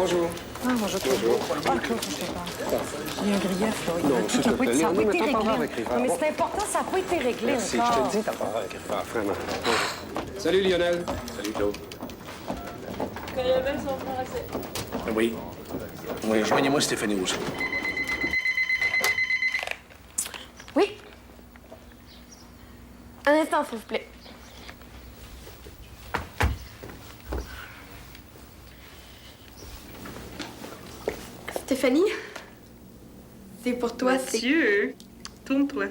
Bonjour. Ah, bonjour, Claude. Ah, Claude, je te parle. Il y a un grief, là. Non, s'il te plaît. Ça n'a pas été t'en parleras réglé. avec Rivard. Non, mais c'est important, ça n'a pas été réglé Merci, encore. je te dis, t'en parleras avec Rivard, vraiment. Salut, Lionel. Salut, Claude. Connais bien son frère assez. Oui. Oui, joignez-moi Stéphanie aussi. Oui. Un instant, s'il vous plaît. Stéphanie, c'est pour toi, c'est... Mathieu, tourne-toi.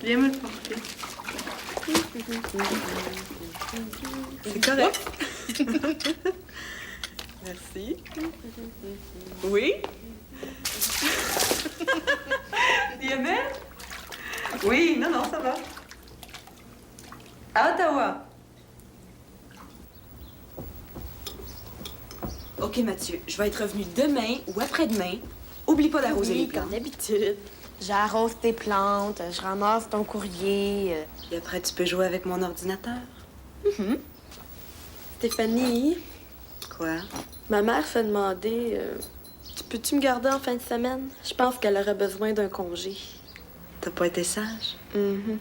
Viens me le porter. C'est correct. Merci. Oui? Lionel? Oui, non, ça va. À Ottawa. OK, Mathieu, je vais être revenue demain ou après-demain. Oublie pas d'arroser les plantes. comme d'habitude. J'arrose tes plantes, je ramasse ton courrier. Et après, tu peux jouer avec mon ordinateur. Stéphanie, Quoi? ma mère fait demander... tu peux-tu me garder en fin de semaine? Je pense qu'elle aurait besoin d'un congé. T'as pas été sage? Mhm.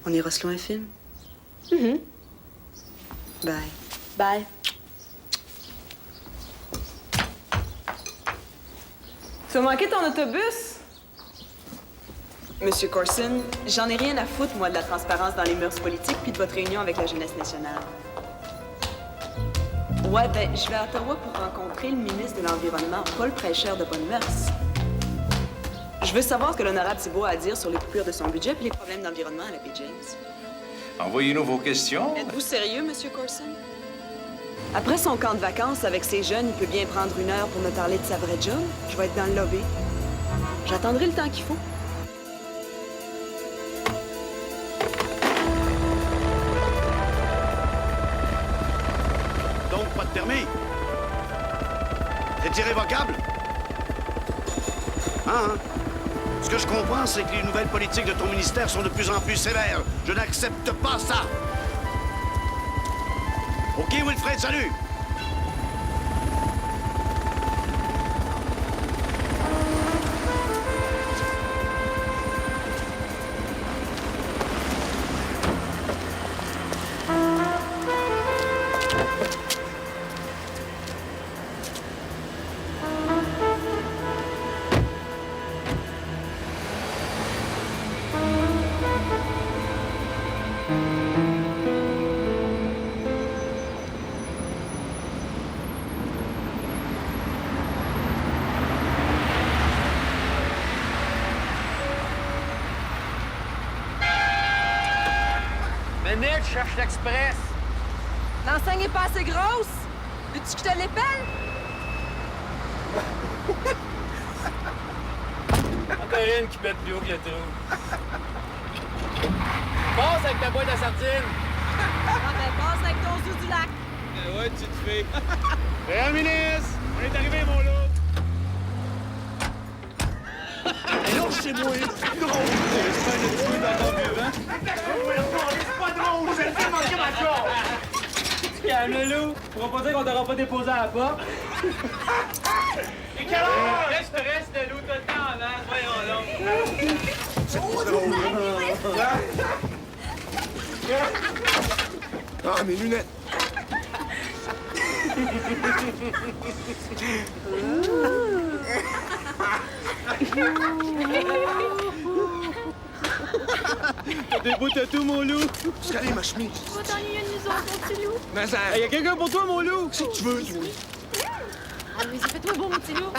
On ira se louer un film? Mhm. Bye. Bye. Tu as manqué ton autobus? Monsieur Corson, j'en ai rien à foutre, moi, de la transparence dans les mœurs politiques puis de votre réunion avec la jeunesse nationale. Ouais, ben, je vais à Ottawa pour rencontrer le ministre de l'Environnement, pas le prêcheur de bonnes mœurs. Je veux savoir ce que l'honorable Thibault a à dire sur les coupures de son budget puis les problèmes d'environnement à la baie James. Envoyez-nous vos questions. Êtes-vous sérieux, Monsieur Corson? Après son camp de vacances avec ses jeunes, il peut bien prendre 1 heure pour me parler de sa vraie job. Je vais être dans le lobby. J'attendrai le temps qu'il faut. Donc, pas de permis? C'est irrévocable? Hein? Ce que je comprends, c'est que les nouvelles politiques de ton ministère sont de plus en plus sévères. Je n'accepte pas ça! OK, Wilfred, salut! Minute, je cherche l'express. L'enseigne est pas assez grosse? Veux-tu que je te l'épelle? Encore une qui pète plus haut que le trou. Passe avec ta boîte à sardines. Ah ben, passe avec ton zoo du lac. Ouais, tu te fais. Réal ministre, on est arrivé, mon lot. Et là, c'est moi! C'est drôle! Calme-le, pourra pas dire qu'on t'aura pas déposé à la porte. Et quelle heure? Reste, le loup, tout le temps, là. Voyons donc. C'est pas drôle! Ah, mes lunettes! T'as des beaux tatous, mon loup. Scaler ma chemise! Tu vas t'ennuyer de nous autres, mon petit loup. Mais ça... Y'a quelqu'un pour toi, mon loup. Si tu veux, toi! Ah, mais fais-toi beau, mon petit loup.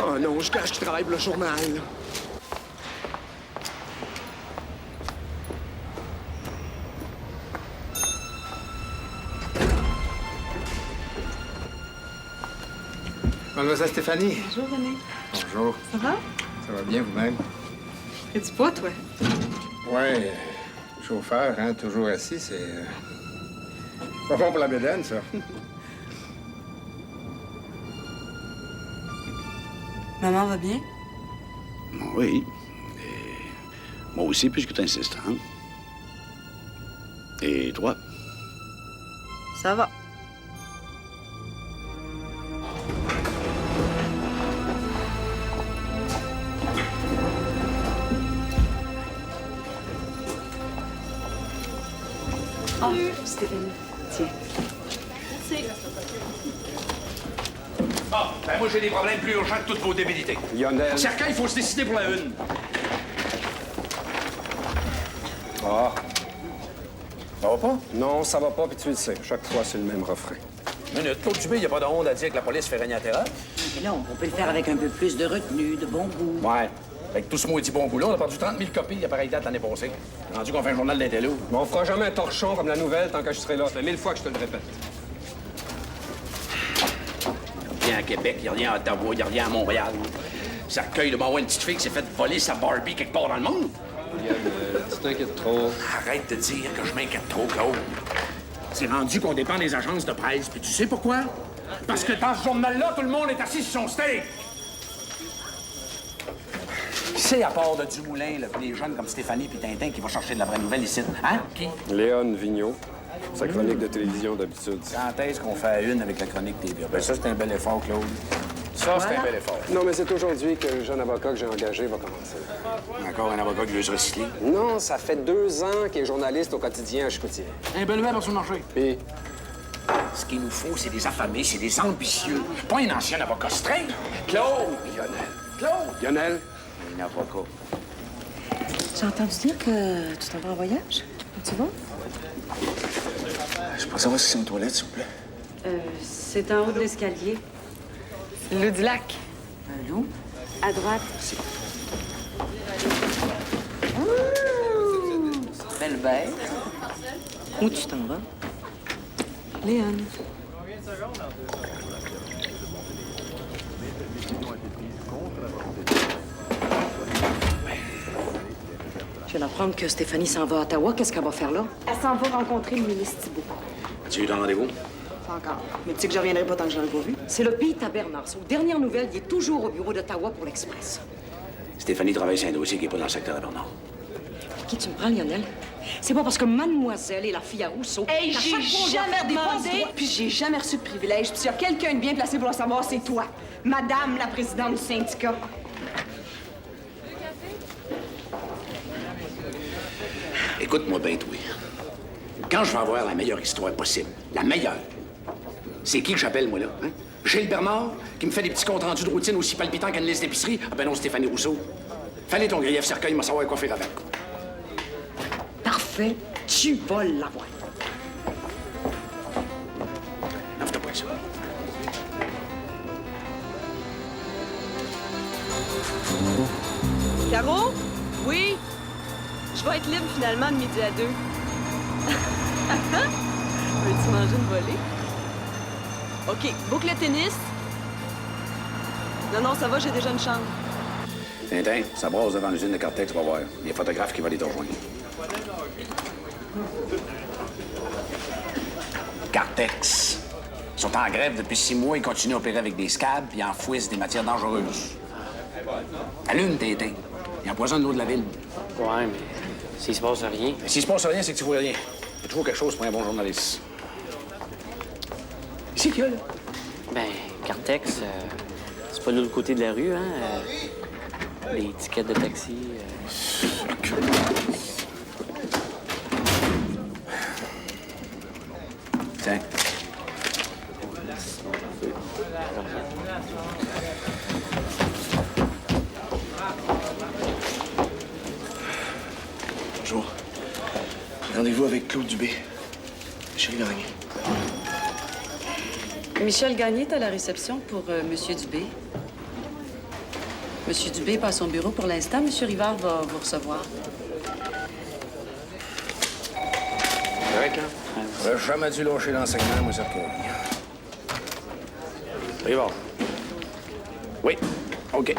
Oh non, je cache qu'il travaille pour le journal. Mademoiselle Stéphanie. Bonjour, René. Bonjour. Ça va? Ça va bien vous-même? Fais-tu pas, toi? Ouais, chauffeur, hein, toujours assis, c'est... pas bon pour la bédaine, ça. Maman va bien? Oui. Et moi aussi, puisque tu insistes, hein? Et toi? Ça va. Stéphanie, tiens. Bon, ben moi, j'ai des problèmes plus urgents que toutes vos débilités. Lionel. Cercueil, il faut se décider pour la une. Ah. Ça va pas? Non, ça va pas, puis tu le sais. Chaque fois, c'est le même refrain. Minute, Claude Dubé, il n'y a pas de honte à dire que la police fait régner la terreur. Mais non, on peut le faire avec un peu plus de retenue, de bon goût. Ouais. Avec tout ce maudit bon goût-là, on a perdu 30 000 copies à pareille date l'année passée. Rendu qu'on fait un journal d'intello. Mais on fera jamais un torchon comme la nouvelle tant que je serai là. Ça fait 1000 fois que je te le répète. Il y a rien à Québec, il n'y a rien à Ottawa, il n'y a rien à Montréal. Cercueil de m'envoyer une petite fille qui s'est fait voler sa Barbie quelque part dans le monde. Tu t'inquiètes trop. Arrête de dire que je m'inquiète trop, Claude. C'est rendu qu'on dépend des agences de presse, puis tu sais pourquoi? Parce que dans ce journal-là, tout le monde est assis sur son steak. Qui c'est, à part de Dumoulin, là, puis des jeunes comme Stéphanie puis Tintin qui vont chercher de la vraie nouvelle ici? Hein? Qui? Léon Vigneault. Sa chronique de télévision d'habitude. Quand est-ce qu'on fait une avec la chronique TV? Ben ça, c'est un bel effort, Claude. Ça, c'est un bel effort. Non, mais c'est aujourd'hui que le jeune avocat que j'ai engagé va commencer. Encore un avocat qui veut se recycler. Non, ça fait 2 ans qu'il est journaliste au quotidien à Chicoutier. Un bel verbe sur le marché. Puis, Ce qu'il nous faut, c'est des affamés, c'est des ambitieux. Pas un ancien avocat straight. Claude! Lionel. Claude! Lionel? Un avocat. J'ai entendu dire que tu t'en vas en voyage. Où tu vas? Je peux savoir si c'est une toilette, s'il vous plaît. C'est en haut de l'escalier. Loup du lac. Un loup? À droite. Belle bête. Où tu t'en vas? Léon. Je viens d'apprendre que Stéphanie s'en va à Ottawa. Qu'est-ce qu'elle va faire là? Elle s'en va rencontrer le ministre Thibault. Tu as eu ton rendez-vous? Pas encore. Mais tu sais que je reviendrai pas tant que je l'ai pas vu. C'est le Pete à Bernard. Aux dernières nouvelles, il est toujours au bureau d'Ottawa pour l'Express. Stéphanie travaille sur un dossier qui n'est pas dans le secteur de Bernard. Pour qui tu me prends, Lionel? C'est pas parce que mademoiselle est la fille à Rousseau. Hey, qu'à j'ai chaque fois, on vient jamais faire des demandé, passes-droits. puis j'ai jamais reçu de privilège. Puis s'il y a quelqu'un de bien placé pour le savoir, c'est toi, Madame la présidente du syndicat. Écoute-moi bien, toi. Quand je vais avoir la meilleure histoire possible, la meilleure, c'est qui que j'appelle, moi, là? Hein? Gilles Bernard, qui me fait des petits comptes rendus de routine aussi palpitants qu'une liste d'épicerie? Ah ben non, Stéphanie Rousseau. Fallait ton grief cercueil, il m'a savoir quoi faire avec. Parfait. Tu vas l'avoir. Non, fais pas ça. Caro? Oui? Je vais être libre finalement de midi à 2. Veux-tu manger une volée? OK, boucle le tennis. Non, ça va, j'ai déjà une chambre. Tintin, ça brasse devant l'usine de Cartex, tu vas voir. Il y a un photographe qui va aller te rejoindre. Cartex. Ils sont en grève depuis 6 mois, ils continuent à opérer avec des scabs puis enfouissent des matières dangereuses. Allume, Tintin. Ils empoisonnent l'eau de la ville. Ouais, mais s'il se passe rien. S'il se passe rien, c'est que tu vois rien. Il y a toujours quelque chose pour un bon journaliste. C'est qu'il y a, là? Ben, Cartex, c'est pas de l'autre côté de la rue, hein? Les tickets de taxi. Tiens. Bonjour. Rendez-vous avec Claude Dubé. Michel Gagné. Michel Gagné est à la réception pour Monsieur Dubé. Monsieur Dubé est pas à son bureau pour l'instant. Monsieur Rivard va vous recevoir. Correct, là? J'aurais jamais dû lâcher l'enseignement, moi, cette cour. Rivard. Oui, OK.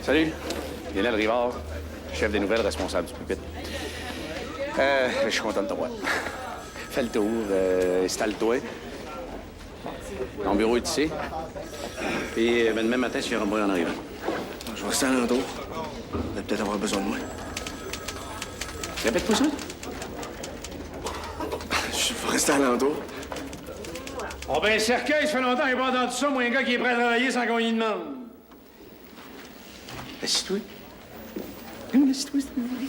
Salut. Lionel Rivard, chef des nouvelles, responsable du pupitre. Je suis content de te voir. Fais le tour, installe-toi. Ton bureau est ici. Puis demain matin, tu viens me en arrivant. Je vais rester alentour. On va peut-être avoir besoin de moi. Répète-moi ça. Je suis rester alentour. Oh ben, cercueil, ça fait longtemps qu'il n'est pas dans tout ça, moi, un gars qui est prêt à travailler sans qu'on y demande. Assis-toi. Assis-toi, s'il te plaît.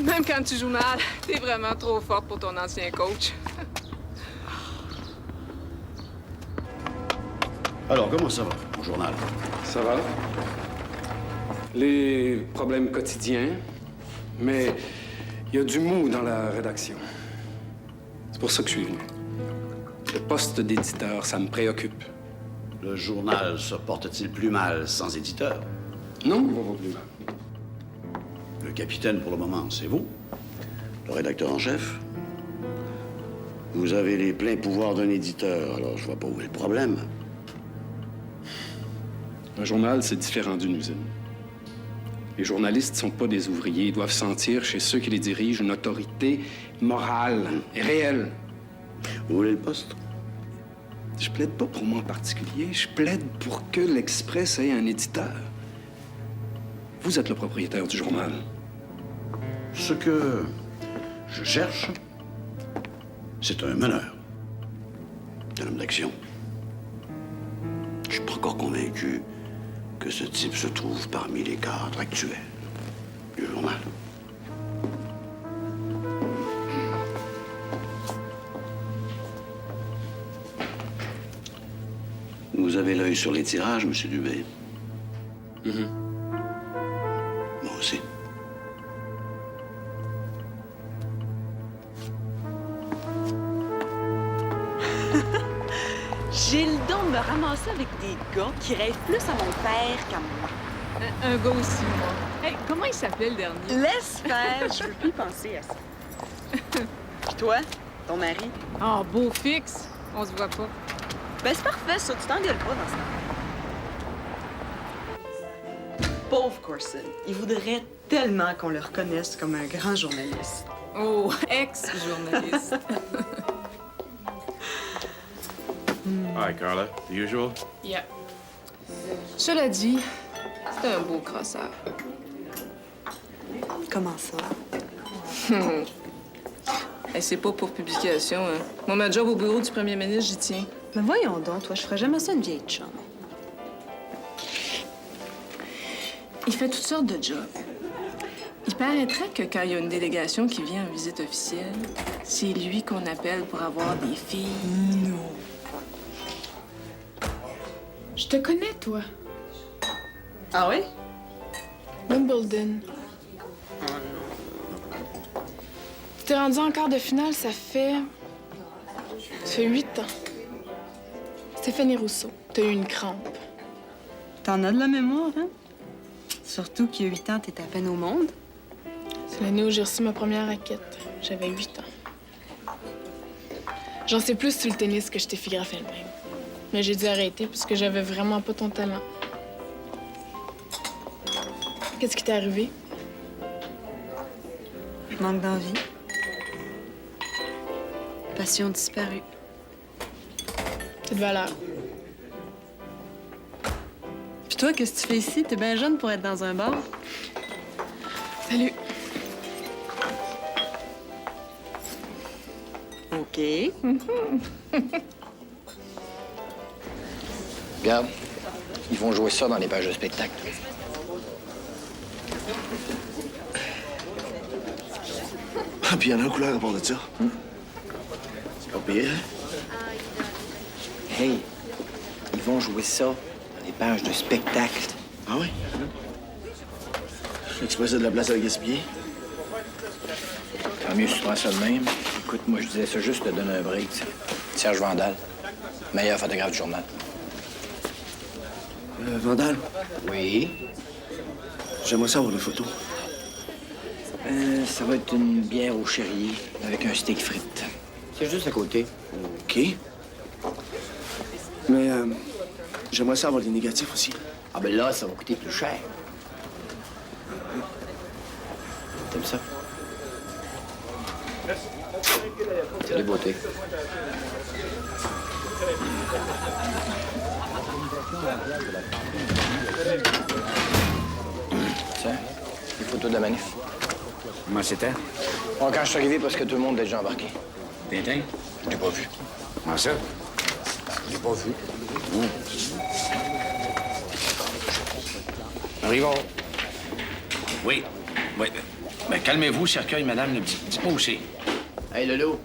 Même quand tu joues mal, t'es vraiment trop forte pour ton ancien coach. Alors, comment ça va, au journal? Ça va. Les problèmes quotidiens, mais il y a du mou dans la rédaction. C'est pour ça que je suis venu. Le poste d'éditeur, ça me préoccupe. Le journal se porte-t-il plus mal sans éditeur? Non, il va pas plus mal. Le capitaine, pour le moment, c'est vous, le rédacteur en chef. Vous avez les pleins pouvoirs d'un éditeur, alors je vois pas où est le problème. Un journal, c'est différent d'une usine. Les journalistes ne sont pas des ouvriers. Ils doivent sentir chez ceux qui les dirigent une autorité morale et réelle. Vous voulez le poste? Je plaide pas pour moi en particulier. Je plaide pour que l'Express ait un éditeur. Vous êtes le propriétaire du journal. Ce que je cherche, c'est un meneur. Un homme d'action. Je suis pas encore convaincu que ce type se trouve parmi les cadres actuels du journal. Vous avez l'œil sur les tirages, M. Dubé? Moi aussi. J'ai le don de me ramasser avec des gars qui rêvent plus à mon père qu'à moi. Un gars aussi, moi. Hey, comment il s'appelait le dernier? Laisse faire, je veux plus penser à ça. Puis toi, ton mari? Ah, beau fixe. On se voit pas. Ben c'est parfait, ça. Tu t'engueules pas dans ce temps. Pauvre Corson. Il voudrait tellement qu'on le reconnaisse comme un grand journaliste. Oh, ex-journaliste. Hi, Carla. The usual? Yeah. Cela dit, c'est un beau crosseur. Comment ça? Hey, c'est pas pour publication, hein. Moi, ma job au bureau du premier ministre, j'y tiens. Mais voyons donc, toi, je ferais jamais ça une vieille chum. Il fait toutes sortes de jobs. Il paraîtrait que quand il y a une délégation qui vient en visite officielle, c'est lui qu'on appelle pour avoir des filles. Non. Je te connais, toi. Ah oui? Wimbledon. T'es rendu en quart de finale, ça fait 8 ans. Stéphanie Rousseau, t'as eu une crampe. T'en as de la mémoire, hein? Surtout qu'il y a 8 ans, t'étais à peine au monde. C'est l'année où j'ai reçu ma première raquette. J'avais 8 ans. J'en sais plus sur le tennis que je t'ai photographié elle-même. Mais j'ai dû arrêter parce que j'avais vraiment pas ton talent. Qu'est-ce qui t'est arrivé? Manque d'envie. Passion disparue. C'est de valeur. Puis toi, qu'est-ce que tu fais ici? T'es bien jeune pour être dans un bar. Salut. OK. Regarde, ils vont jouer ça dans les pages de spectacle. Ah, puis il y en a un couleur à part de ça. C'est pas pire. Hey, ils vont jouer ça dans les pages de spectacle. Ah oui? L'Express a de la place à la gaspiller. Tant mieux si tu prends ça de même. Écoute, moi, je disais ça juste te donner un break. T'sais. Serge Vandal, meilleur photographe du journal. Vandal? Oui? J'aimerais savoir des photos. Ça va être une bière au Chérier avec un steak frites. C'est juste à côté. OK. Mais j'aimerais ça avoir des négatifs aussi. Ah ben là, ça va coûter plus cher. T'aimes ça? C'est des beautés. Tiens, les photos de la manif. Comment c'était? Bon, quand je suis arrivé, parce que tout le monde est déjà embarqué. Tintin? Je l'ai pas vu. Comment ça? Je l'ai pas vu. Arrivons. Oui. Oui. Ben, calmez-vous, cercueil, madame. Dites-moi où c'est. Hey, Lolo.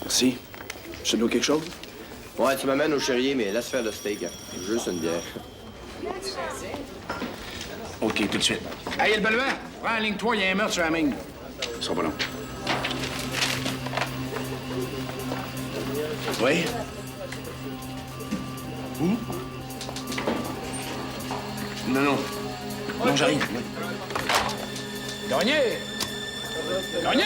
Merci. Je te dois quelque chose? Ouais, tu m'amènes au Chérier, mais laisse faire le steak. Hein. Juste une bière. OK, tout de suite. Hey, le Benoît! Prends la ligne 3, il y a un meurtre sur la main. Ça sera pas long. Oui? Où? Non. Non, j'arrive. Oui. Gagné! Gagné!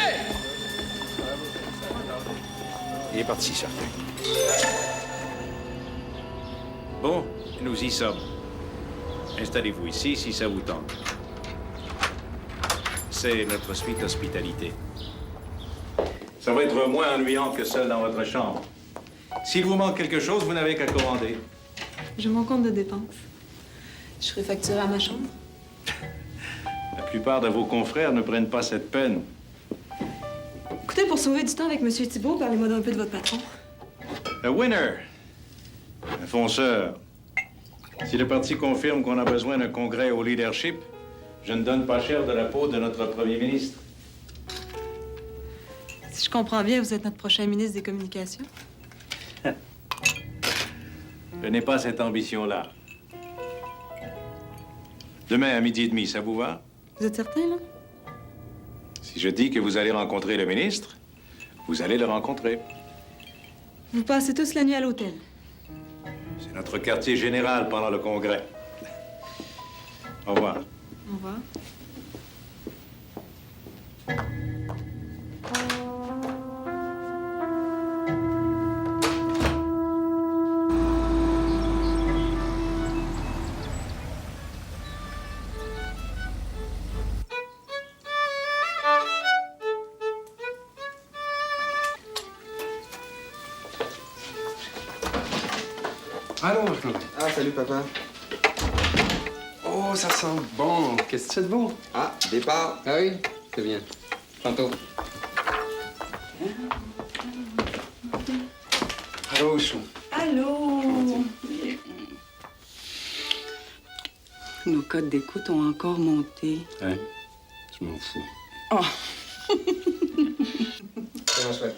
Il est parti, certain. Bon, nous y sommes. Installez-vous ici si ça vous tente. C'est notre suite hospitalité. Ça va être moins ennuyant que seul dans votre chambre. S'il vous manque quelque chose, vous n'avez qu'à commander. J'ai mon compte de dépenses. Je serai facturée à ma chambre. La plupart de vos confrères ne prennent pas cette peine. Écoutez, pour sauver du temps avec M. Thibault, parlez-moi d'un peu de votre patron. A winner. Un fonceur. Si le parti confirme qu'on a besoin d'un congrès au leadership, je ne donne pas cher de la peau de notre premier ministre. Si je comprends bien, vous êtes notre prochain ministre des Communications? Je n'ai pas cette ambition-là. Demain à 12h30, ça vous va? Vous êtes certain, là? Si je dis que vous allez rencontrer le ministre, vous allez le rencontrer. Vous passez tous la nuit à l'hôtel. C'est notre quartier général pendant le congrès. Au revoir. Au revoir. Allô, Marc-André. Ah, salut, papa. Oh, ça sent bon. Qu'est-ce que c'est de beau? Ah, départ. Ah oui, c'est bien. Tantôt. Allô, Chou. Allô? Nos codes d'écoute ont encore monté. Hein? Je m'en fous. Oh! Comment je fais?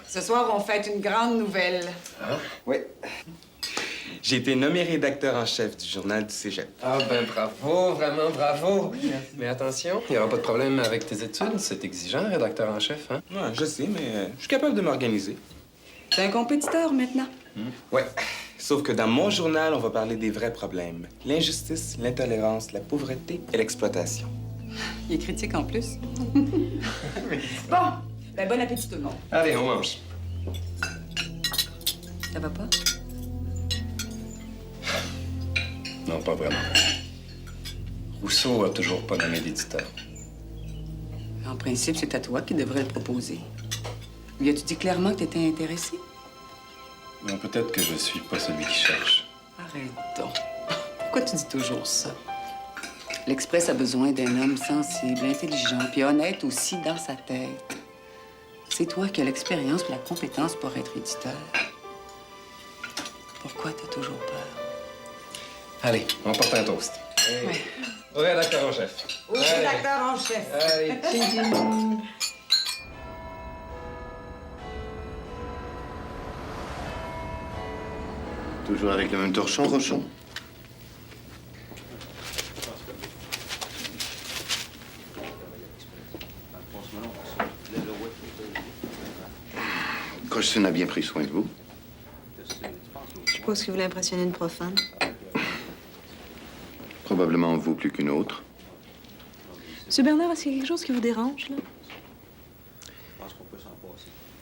Ce soir, on fête une grande nouvelle. Ah? Oui. J'ai été nommé rédacteur en chef du journal du Cégep. Ah ben bravo, vraiment bravo. Mais attention, il n'y aura pas de problème avec tes études. C'est exigeant, rédacteur en chef, hein? Ouais, je sais, mais je suis capable de m'organiser. T'es un compétiteur maintenant. Ouais. Sauf que dans mon journal, on va parler des vrais problèmes. L'injustice, l'intolérance, la pauvreté et l'exploitation. Il est critique en plus. Bon, ben bon appétit tout le monde. Allez, on mange. Ça va pas? Non, pas vraiment. Rousseau a toujours pas nommé d'éditeur. En principe, c'est à toi qui devrais le proposer. Lui as-tu dit clairement que t'étais intéressé? Mais peut-être que je suis pas celui qui cherche. Arrête donc. Pourquoi tu dis toujours ça? L'Express a besoin d'un homme sensible, intelligent, puis honnête aussi dans sa tête. C'est toi qui as l'expérience et la compétence pour être éditeur. Pourquoi t'as toujours peur? Allez, on porte un toast. Ouais. Au rédacteur en chef. Au rédacteur en chef. Allez. Toujours avec le même torchon, Rochon? Crochson a bien pris soin de vous. Je suppose que vous voulez impressionner une profane. Probablement vous plus qu'une autre. Monsieur Bernard, est-ce qu'il y a quelque chose qui vous dérange, là?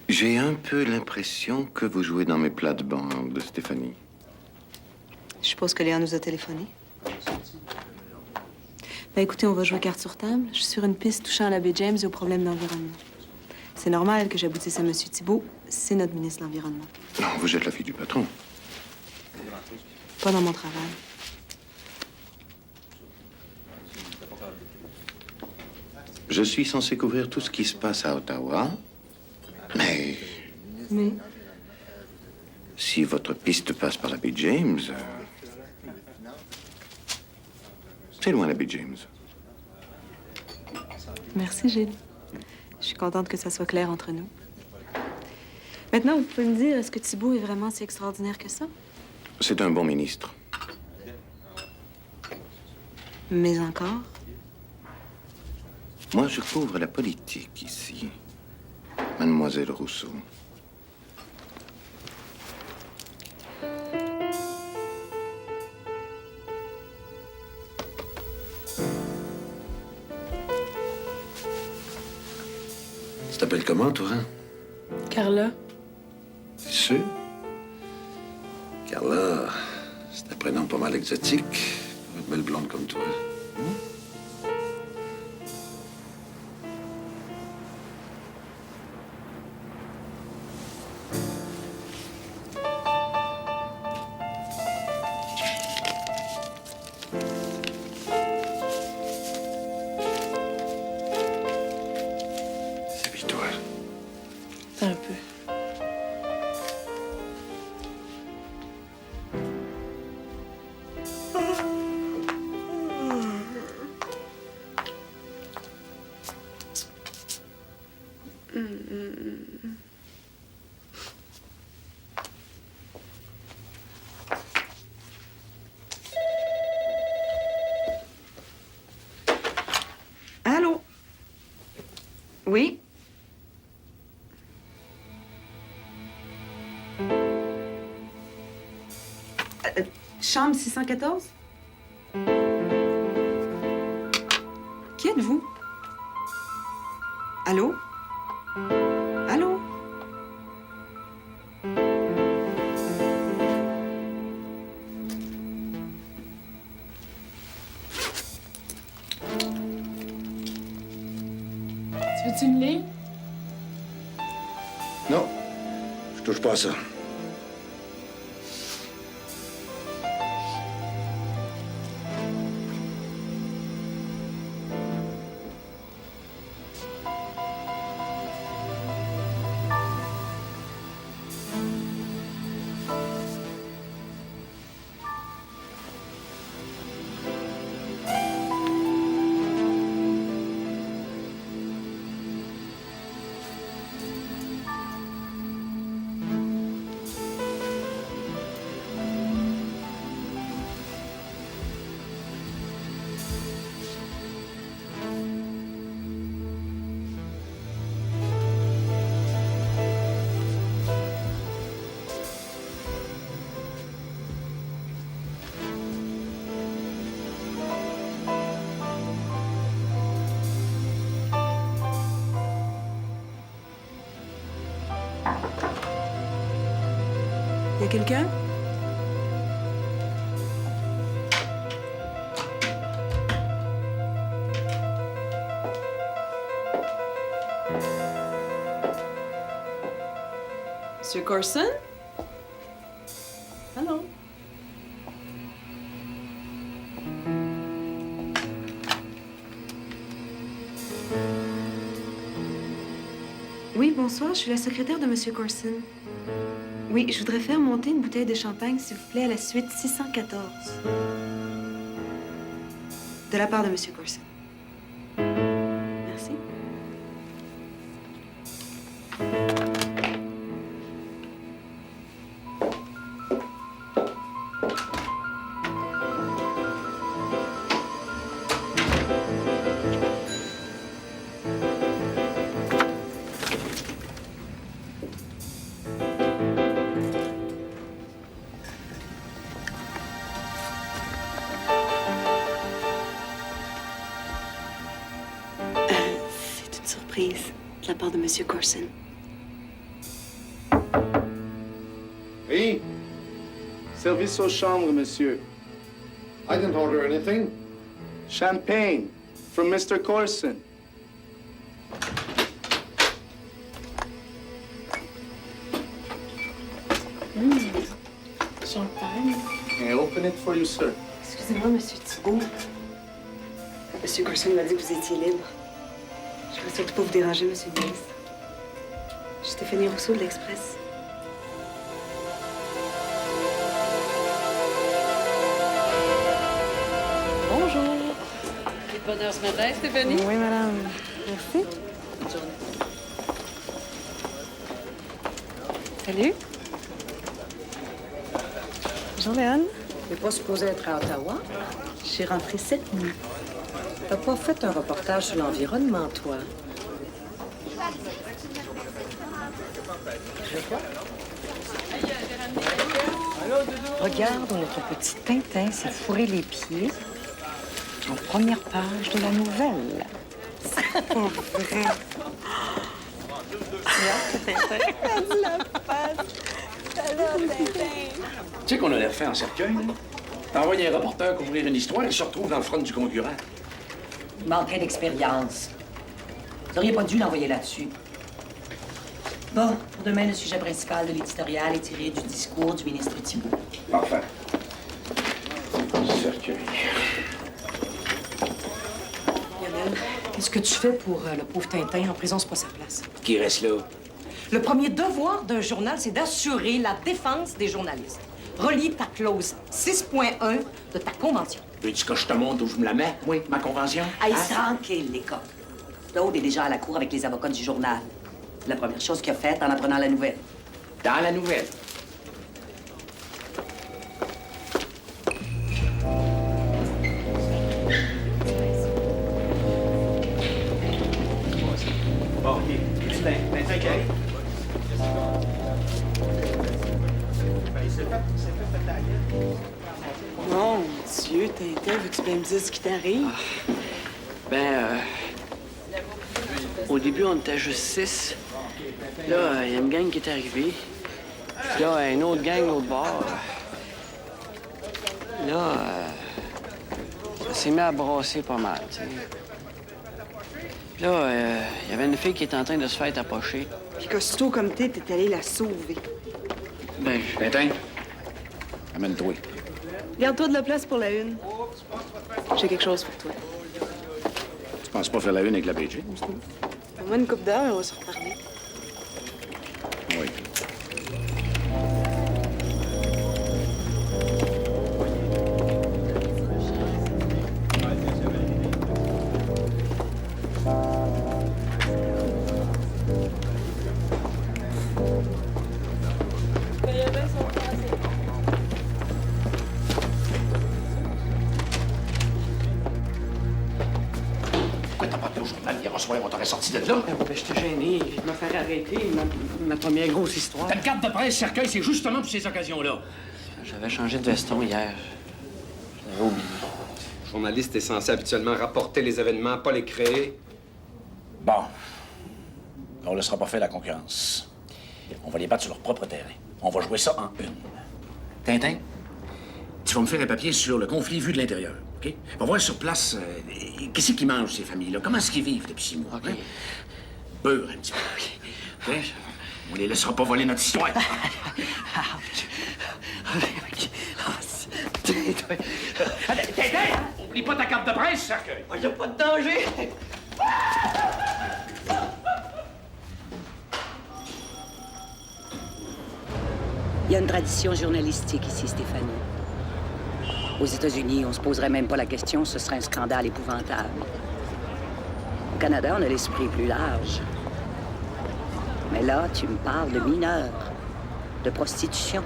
J'ai un peu l'impression que vous jouez dans mes plates-bandes, Stéphanie. Je suppose que Léa nous a téléphoné. Ben écoutez, on va jouer carte sur table. Je suis sur une piste touchant à l'abbé James et aux problèmes d'environnement. C'est normal que j'aboutisse à M. Thibault. C'est notre ministre de l'Environnement. Non, vous êtes la fille du patron. Pas dans mon travail. Je suis censé couvrir tout ce qui se passe à Ottawa, mais Mais? si votre piste passe par la baie James, c'est loin la baie James. Merci, Gilles. Je suis contente que ça soit clair entre nous. Maintenant, vous pouvez me dire, est-ce que Thibault est vraiment si extraordinaire que ça? C'est un bon ministre. Mais encore? Moi, je couvre la politique ici, Mademoiselle Rousseau. Tu t'appelles comment, toi, hein? Carla. T'es sûr? Carla, c'est un prénom pas mal exotique pour une belle blonde comme toi. Séville-toi. Un peu. Allô? Oui? Chambre 614? Qui êtes-vous? Allô? Allô? Tu veux-tu une ligne? Non, je touche pas à ça. Y a quelqu'un? Monsieur Corson? Allô? Oui, bonsoir, je suis la secrétaire de Monsieur Corson. Oui, je voudrais faire monter une bouteille de champagne, s'il vous plaît, à la suite 614. De la part de Monsieur Corson. Merci. la part de M. Corson. Oui? Service aux chambres, monsieur. I didn't order anything. Champagne from Mr. Corson. Champagne. And open it for you, sir. Excusez-moi, Monsieur Thibault. Monsieur Corson m'a dit que vous étiez libre. Je ne veux surtout pas vous déranger, Monsieur le ministre. Je suis Stéphanie Rousseau de l'Express. Bonjour. Quel bonheur ce matin, Stéphanie? Oui, madame. Merci. Bonne journée. Salut. Bonjour, Léane. T'es pas supposée être à Ottawa? Je suis rentrée cette nuit. T'as pas fait un reportage sur l'environnement, toi? Regarde où notre petit Tintin s'est fourré les pieds en première page de la nouvelle. C'est pas vrai. Tu sais qu'on a l'air fait en cercueil, là? T'as envoyé un reporter couvrir une histoire et se retrouve dans le front du concurrent. Il manquait d'expérience. Vous n'auriez pas dû l'envoyer là-dessus. Bon, pour demain, le sujet principal de l'éditorial est tiré du discours du ministre Thibault. Parfait. Cercueil. Lionel, qu'est-ce que tu fais pour le pauvre Tintin en prison? C'est pas sa place. Qui reste là? Le premier devoir d'un journal, c'est d'assurer la défense des journalistes. Relis ta clause 6.1 de ta convention. Veux-tu que je te montre où je me la mets, moi, ma convention? Hey, Hein? tranquille, les gars. Claude est déjà à la cour avec les avocats du journal. La première chose qu'il a faite en apprenant la nouvelle. Dans la nouvelle. Bon, OK. Tintin qui arrive. Mon Dieu, Tintin, veux-tu bien me dire ce qui t'arrive? Au début, on était juste 6. Là, il y a une gang qui est arrivée. Puis là, une autre gang l'autre bord. Là, ça s'est mis à brasser pas mal, tu sais. Puis là, il y avait une fille qui était en train de se faire tapocher. Puis qu'aussitôt comme t'es allé la sauver. Ben, Tintin, amène-toi. Garde-toi de la place pour la une. J'ai quelque chose pour toi. Tu penses pas faire la une avec la BG? Donne-moi une coupe d'heure et on va se reparler. Oui. Pourquoi t'as pas appelé au journal hier soir? On t'aurait sorti de là. Ben, j'étais gêné. Il m'a fait arrêter. Ma première grosse histoire. Ta carte de presse cercueil, c'est justement pour ces occasions-là. J'avais changé de veston hier. J'avais oublié. Le journaliste est censé habituellement rapporter les événements, pas les créer. Bon. On ne laissera pas faire la concurrence. On va les battre sur leur propre terrain. On va jouer ça en une. Tintin, tu vas me faire un papier sur le conflit vu de l'intérieur, OK? On va voir sur place qu'est-ce qu'ils mangent, ces familles-là. Comment est-ce qu'ils vivent depuis 6 mois. OK. Hein? Beurre un petit peu. OK? On les laissera pas voler notre histoire. Tintin! Oublie pas ta carte de presse, cercueil! Il n'y a pas de danger! Il y a une tradition journalistique ici, Stéphanie. Aux États-Unis, on se poserait même pas la question, ce serait un scandale épouvantable. Au Canada, on a l'esprit plus large. Mais là, tu me parles de mineurs, de prostitution.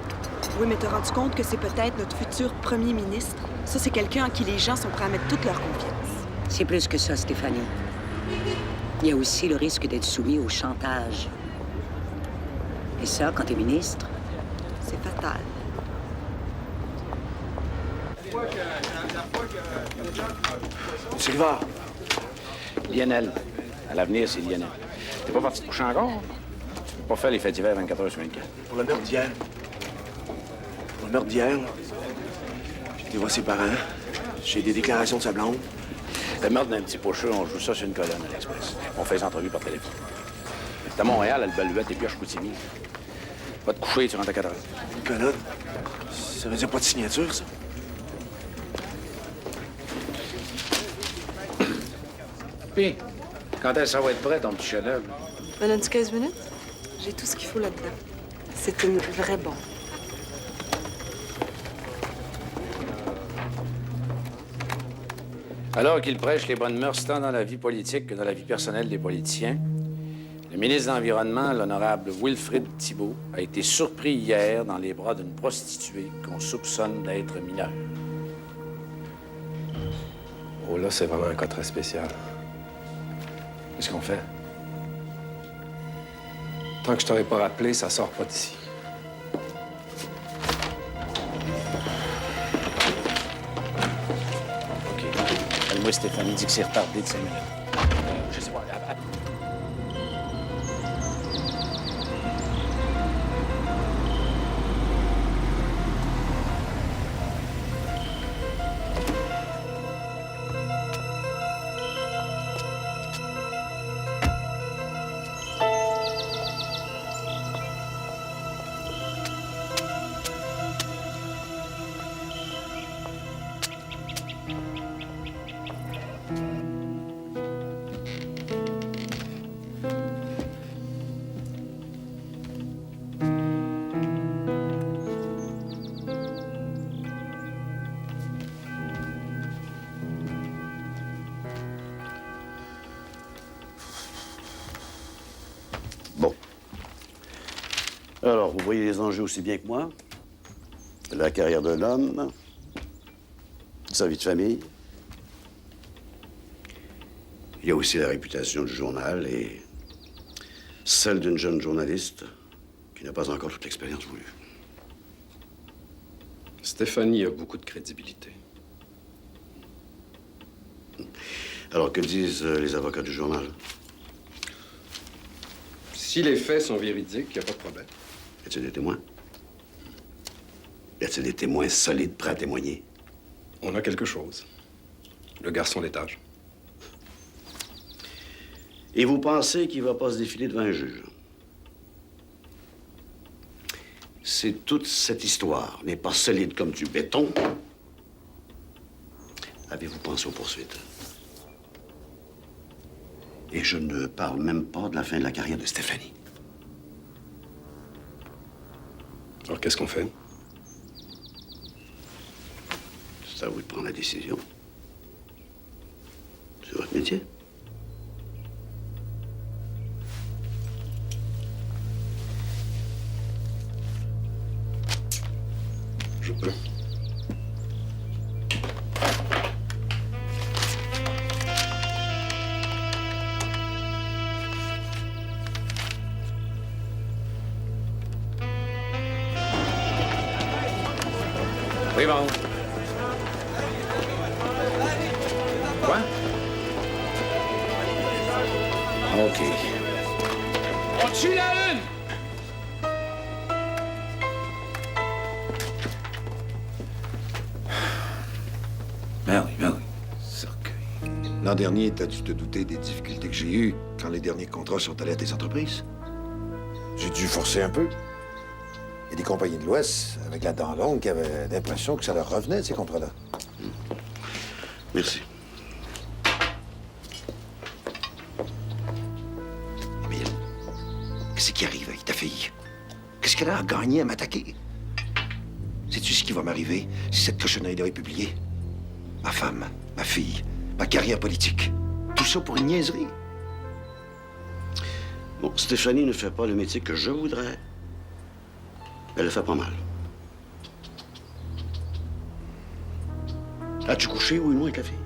Oui, mais t'as rendu compte que c'est peut-être notre futur premier ministre? Ça, c'est quelqu'un en qui les gens sont prêts à mettre toute leur confiance. C'est plus que ça, Stéphanie. Il y a aussi le risque d'être soumis au chantage. Et ça, quand t'es ministre, c'est fatal. Sylvain. Lionel, À l'avenir, c'est Lionel. T'es pas parti te coucher encore? Tu peux pas faire les faits d'hiver 24 heures sur 24. Pour le meurtre d'hier. Pour le meurtre d'hier, j'ai été voir ses parents. J'ai des déclarations de sa blonde. Le meurtre d'un petit pocheux, on joue ça sur une colonne à l'Express. On fait les entrevues par téléphone. T'es à Montréal, à Lebaluette et puis à Chicoutimi. Va te coucher, tu rentres à 4 heures. Une colonne? Ça veut dire pas de signature, ça? Puis, quand est-ce que ça va être prêt, ton petit chef-d'œuvre? Me donnes-tu 15 minutes? J'ai tout ce qu'il faut là-dedans. C'est une vraie bombe. Alors qu'il prêche les bonnes mœurs tant dans la vie politique que dans la vie personnelle des politiciens, le ministre de l'Environnement, l'honorable Wilfrid Thibault, a été surpris hier dans les bras d'une prostituée qu'on soupçonne d'être mineure. Oh là, c'est vraiment un cas très spécial. Qu'est-ce qu'on fait? Tant que je t'aurais pas rappelé, ça sort pas d'ici. OK. Moi, Stéphanie dit que c'est retardé de 5 minutes. Je sais pas. Alors, vous voyez les enjeux aussi bien que moi. La carrière de l'homme, sa vie de famille. Il y a aussi la réputation du journal et celle d'une jeune journaliste qui n'a pas encore toute l'expérience voulue. Stéphanie a beaucoup de crédibilité. Alors, que disent les avocats du journal? Si les faits sont véridiques, il n'y a pas de problème. Y a-t-il des témoins? Y a-t-il des témoins solides prêts à témoigner? On a quelque chose. Le garçon d'étage. Et vous pensez qu'il va pas se défiler devant un juge? Si toute cette histoire n'est pas solide comme du béton, avez-vous pensé aux poursuites? Et je ne parle même pas de la fin de la carrière de Stéphanie. Alors, qu'est-ce qu'on fait? C'est à vous de prendre la décision. C'est votre métier. Je peux. Oui, bon. Quoi? OK. On tue la une! Ben oui. L'an dernier, t'as dû te douter des difficultés que j'ai eues quand les derniers contrats sont allés à tes entreprises. J'ai dû forcer un peu. Il y a des compagnies de l'Ouest, avec la dent longue, qui avaient l'impression que ça leur revenait, ces contrats-là. Merci. Émile, qu'est-ce qui arrive avec ta fille? Qu'est-ce qu'elle a à gagner à m'attaquer? Sais-tu ce qui va m'arriver si cette cochonnerie-là est publiée? Ma femme, ma fille, ma carrière politique. Tout ça pour une niaiserie. Bon, Stéphanie ne fait pas le métier que je voudrais. Elle le fait pas mal. As-tu couché, oui ou non, avec la fille?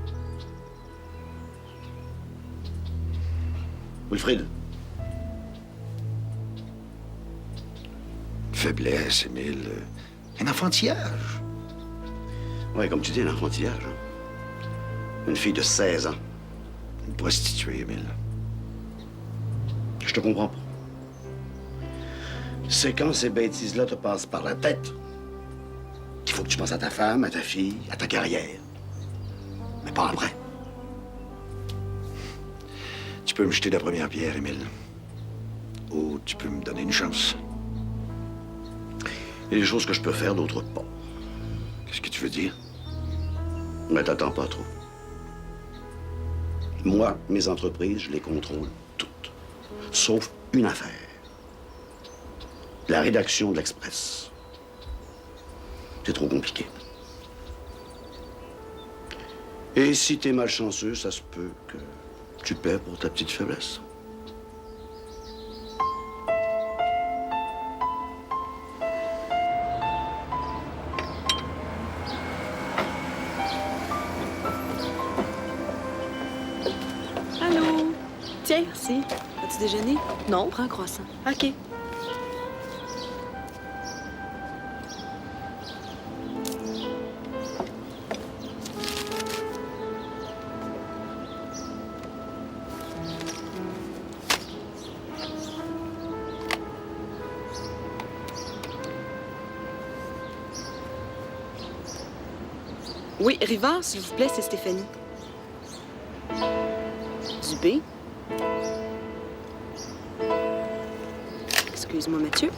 Wilfrid? Faiblesse, Émile. Un enfantillage. Oui, comme tu dis, un enfantillage. Hein? Une fille de 16 ans. Une prostituée, Émile. Je te comprends pas. C'est quand ces bêtises-là te passent par la tête qu'il faut que tu penses à ta femme, à ta fille, à ta carrière. Mais pas après. Tu peux me jeter la première pierre, Émile. Ou tu peux me donner une chance. Il y a des choses que je peux faire, d'autres pas. Qu'est-ce que tu veux dire? Mais t'attends pas trop. Moi, mes entreprises, je les contrôle toutes. Sauf une affaire. La rédaction de l'Express. C'est trop compliqué. Et si t'es malchanceux, ça se peut que tu paies pour ta petite faiblesse. Allô? Tiens, merci. As-tu déjeuné? Non. Prends un croissant. OK. Oui, Rivard, s'il vous plaît, c'est Stéphanie. Dubé. Excuse-moi, Mathieu.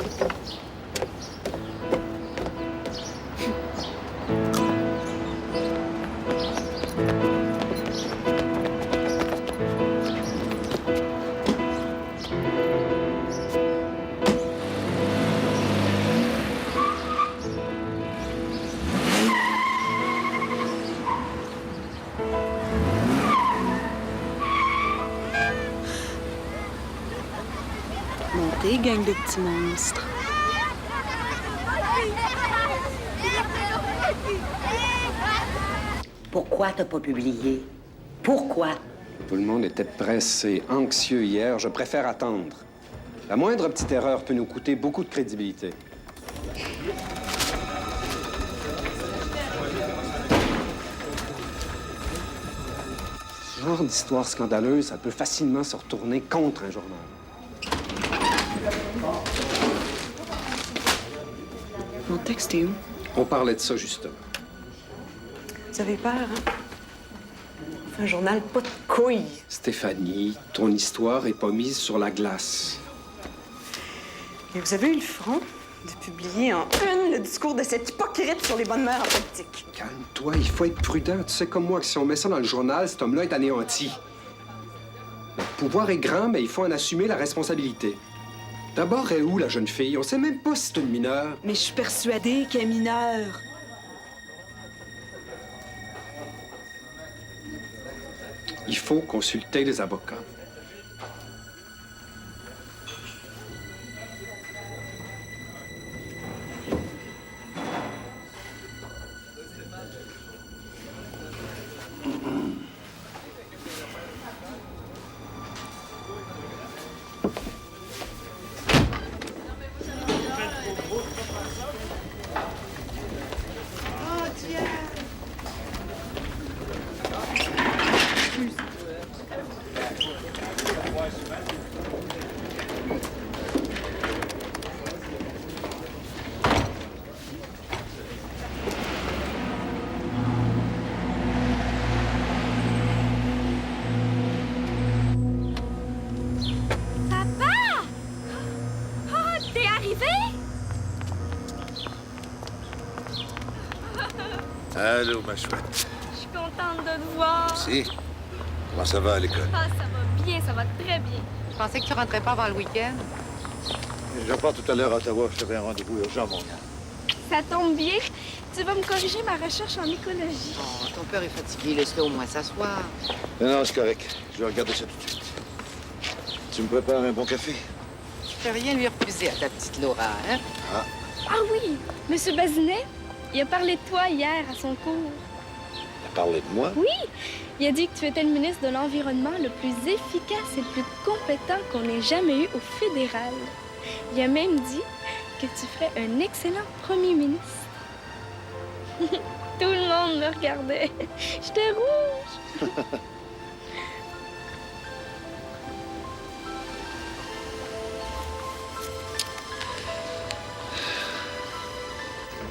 Montez, gang de petits monstres. Pourquoi t'as pas publié? Pourquoi? Tout le monde était pressé, anxieux hier. Je préfère attendre. La moindre petite erreur peut nous coûter beaucoup de crédibilité. Ce genre d'histoire scandaleuse, ça peut facilement se retourner contre un journal. Mon texte est où? On parlait de ça, justement. Vous avez peur, hein? On fait un journal pas de couilles. Stéphanie, ton histoire est pas mise sur la glace. Et vous avez eu le front de publier en une le discours de cet hypocrite sur les bonnes mœurs en politique. Calme-toi, il faut être prudent. Tu sais comme moi que si on met ça dans le journal, cet homme-là est anéanti. Le pouvoir est grand, mais il faut en assumer la responsabilité. D'abord, est où la jeune fille? On sait même pas si c'est une mineure. Mais je suis persuadée qu'elle est mineure. Il faut consulter les avocats. Allô, ma chouette. Je suis contente de te voir. Si. Comment ça va à l'école? Ah, ça va bien, ça va très bien. Je pensais que tu rentrais pas avant le week-end. Je pars tout à l'heure à Ottawa. J'avais un rendez-vous urgent, mon gars. Ça tombe bien. Tu vas me corriger ma recherche en écologie. Oh, ton père est fatigué. Laisse-le au moins s'asseoir. Non, c'est correct. Je vais regarder ça tout de suite. Tu me prépares un bon café? Je peux rien lui refuser à ta petite Laura, hein? Ah. Ah oui, Monsieur Bazinet, il a parlé de toi hier à son cours. T'as parlé de moi? Oui, il a dit que tu étais le ministre de l'Environnement le plus efficace et le plus compétent qu'on ait jamais eu au fédéral. Il a même dit que tu ferais un excellent premier ministre. Tout le monde me regardait. J'étais rouge.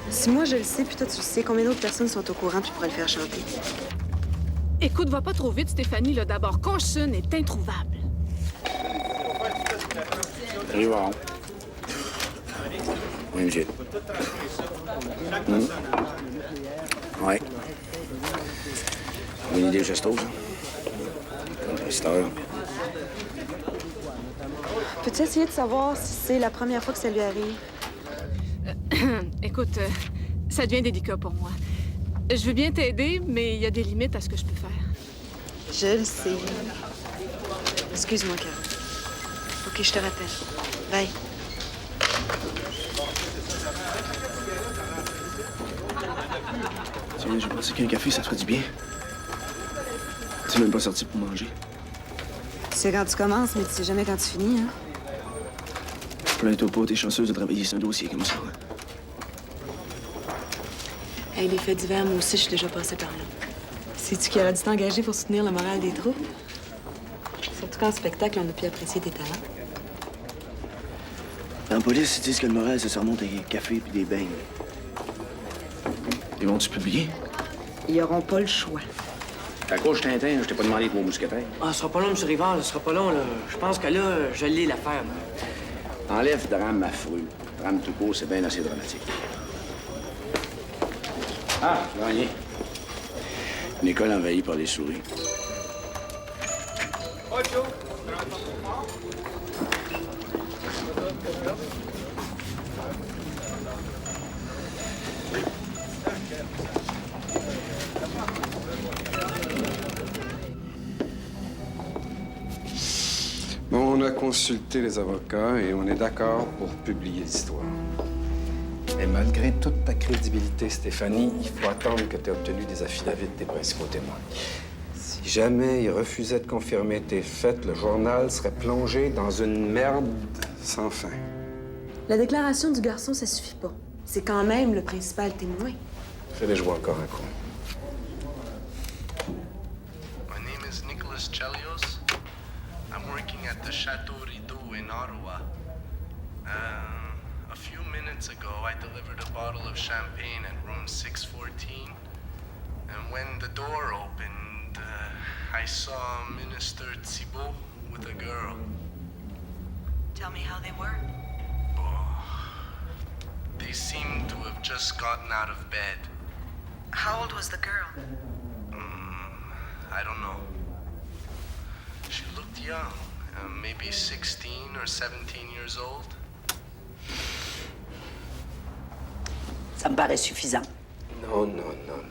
Si moi je le sais, puis toi tu le sais, combien d'autres personnes sont au courant puis pourraient le faire chanter? Écoute, va pas trop vite, Stéphanie. Là, d'abord, Carson est introuvable. Rivard. Oui, monsieur. Ouais. Une idée, Gestos, hein? Compositeur. Peux-tu essayer de savoir si c'est la première fois que ça lui arrive? Écoute, ça devient délicat pour moi. Je veux bien t'aider, mais il y a des limites à ce que je peux faire. Je le sais. Excuse-moi, Carole. OK, je te rappelle. Bye. Tiens, j'ai pensé qu'un café, ça te ferait du bien. Tu n'es même pas sorti pour manger. Tu sais quand tu commences, mais tu sais jamais quand tu finis, hein? Plains-toi pas, t'es chanceuse de travailler sur un dossier comme ça. Hey, les faits divers, moi aussi, je suis déjà passée par là. Sais-tu qui aurait dû t'engager pour soutenir le moral des troupes? Surtout qu'en spectacle, on a pu apprécier tes talents. Dans la police, ils disent que le moral, ça se remonte avec un café puis des beignes. Ils vont-tu publier? Ils n'auront pas le choix. À cause je Tintin, je t'ai pas demandé de mon mousquetaire. Ah, ce sera pas long, M. Rivard, ce sera pas long, là. Je pense que là, je l'ai l'affaire. Enlève drame affreux. Drame tout court, c'est bien assez dramatique. Ah, gagné. Une école envahie par les souris. Bon, on a consulté les avocats et on est d'accord pour publier l'histoire. Mais malgré toute ta crédibilité, Stéphanie, il faut attendre que tu aies obtenu des affidavits de tes principaux témoins. Si jamais ils refusaient de confirmer tes faits, le journal serait plongé dans une merde sans fin. La déclaration du garçon, ça suffit pas. C'est quand même le principal témoin. Fais-les jouer encore un coup. My name is Nicholas Chelios. I'm working at the Chateau Rideau in Ottawa. A few minutes ago, I delivered a bottle of champagne at room 614. And when the door opened, I saw Minister Thibault with a girl. Tell me how they were. They seemed to have just gotten out of bed. How old was the girl? I don't know. She looked young, maybe 16 or 17 years old. Ça me paraît suffisant. Non,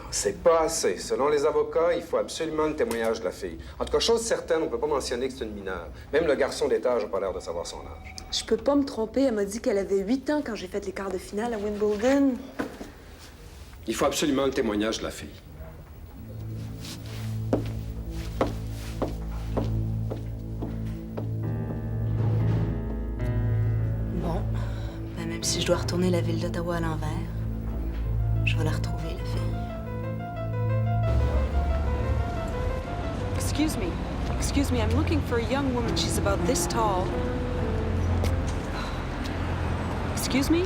c'est pas assez. Selon les avocats, il faut absolument le témoignage de la fille. En tout cas, chose certaine, on peut pas mentionner que c'est une mineure. Même le garçon d'étage n'a pas l'air de savoir son âge. Je peux pas me tromper. Elle m'a dit qu'elle avait 8 ans quand j'ai fait les quarts de finale à Wimbledon. Il faut absolument le témoignage de la fille. Bon, ben même si je dois retourner la ville d'Ottawa à l'envers, je vais la retrouver, la fille. Excuse me, I'm looking for a young woman. She's about this tall. Excuse me?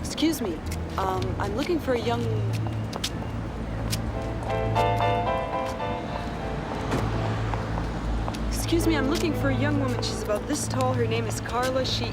Excuse me. I'm looking for a young... Excuse me, I'm looking for a young woman. She's about this tall. Her name is Carla. She...